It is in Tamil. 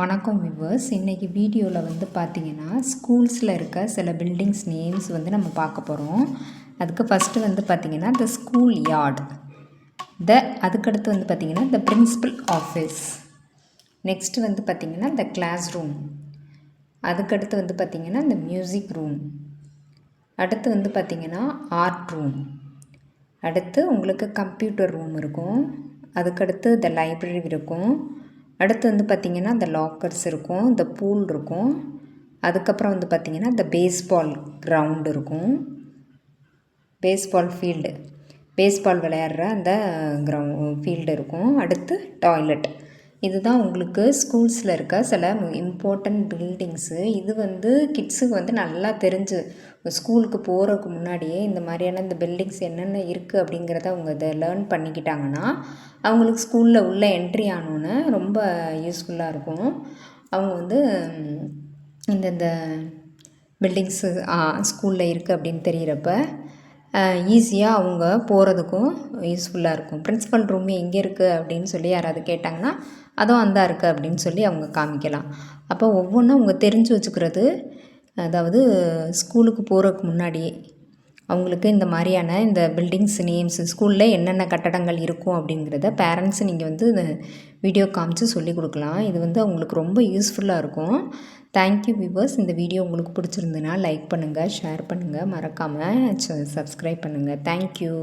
வணக்கம் வியூவர்ஸ். இன்றைக்கி வீடியோவில் வந்து பார்த்திங்கன்னா ஸ்கூல்ஸில் இருக்க சில பில்டிங்ஸ் நேம்ஸ் வந்து நம்ம பார்க்க போகிறோம். அதுக்கு ஃபஸ்ட்டு வந்து பார்த்திங்கன்னா த ஸ்கூல் யார்டு, அதுக்கடுத்து வந்து பார்த்திங்கன்னா த பிரின்சிபல் ஆஃபீஸ், நெக்ஸ்ட்டு வந்து பார்த்திங்கன்னா த கிளாஸ் ரூம், அதுக்கடுத்து வந்து பார்த்திங்கன்னா இந்த மியூசிக் ரூம், அடுத்து வந்து பார்த்திங்கன்னா ஆர்ட் ரூம், அடுத்து உங்களுக்கு கம்ப்யூட்டர் ரூம் இருக்கும், அதுக்கடுத்து த லைப்ரரி இருக்கும், அடுத்து வந்து பார்த்திங்கன்னா இந்த லாக்கர்ஸ் இருக்கும், இந்த பூல் இருக்கும், அதுக்கப்புறம் வந்து பார்த்திங்கன்னா இந்த பேஸ்பால் கிரவுண்ட் இருக்கும், பேஸ்பால் ஃபீல்டு, பேஸ்பால் விளையாடுற அந்த ஃபீல்டு இருக்கும், அடுத்து டாய்லெட். இதுதான் உங்களுக்கு ஸ்கூல்ஸில் இருக்க சில இம்பார்ட்டண்ட் பில்டிங்ஸு. இது வந்து கிட்ஸுக்கு வந்து நல்லா தெரிஞ்சு ஸ்கூலுக்கு போகிறதுக்கு முன்னாடியே இந்த மாதிரியான இந்த பில்டிங்ஸ் என்னென்ன இருக்குது அப்படிங்கிறத அவங்க இதை லேர்ன் பண்ணிக்கிட்டாங்கன்னா அவங்களுக்கு ஸ்கூலில் உள்ள என்ட்ரி ஆனோன்னு ரொம்ப யூஸ்ஃபுல்லாக இருக்கும். அவங்க வந்து இந்தந்த பில்டிங்ஸு ஸ்கூலில் இருக்குது அப்படின்னு தெரிகிறப்ப ஈஸியாக அவங்க போகிறதுக்கும் யூஸ்ஃபுல்லாக இருக்கும். பிரின்சிபல் ரூம் எங்கே இருக்குது அப்படின்னு சொல்லி யாராவது கேட்டாங்கன்னா அதுவும் அந்த இருக்குது அப்படின்னு சொல்லி அவங்க காமிக்கலாம். அப்போ ஒவ்வொன்றும் அவங்க தெரிஞ்சு வச்சுக்கிறது, அதாவது ஸ்கூலுக்கு போகிறதுக்கு முன்னாடியே அவங்களுக்கு இந்த மாதிரியான இந்த பில்டிங்ஸ் நேம்ஸ் ஸ்கூலில் என்னென்ன கட்டடங்கள் இருக்கும் அப்படிங்கிறத பேரண்ட்ஸு நீங்கள் வந்து இந்த வீடியோ காமிச்சு சொல்லி கொடுக்கலாம். இது வந்து அவங்களுக்கு ரொம்ப யூஸ்ஃபுல்லாக இருக்கும். Thank you viewers. இந்த வீடியோ உங்களுக்கு பிடிச்சிருந்துன்னா லைக் பண்ணுங்கள், ஷேர் பண்ணுங்கள், மறக்காமல் சப்ஸ்கிரைப் பண்ணுங்கள். தேங்க்யூ.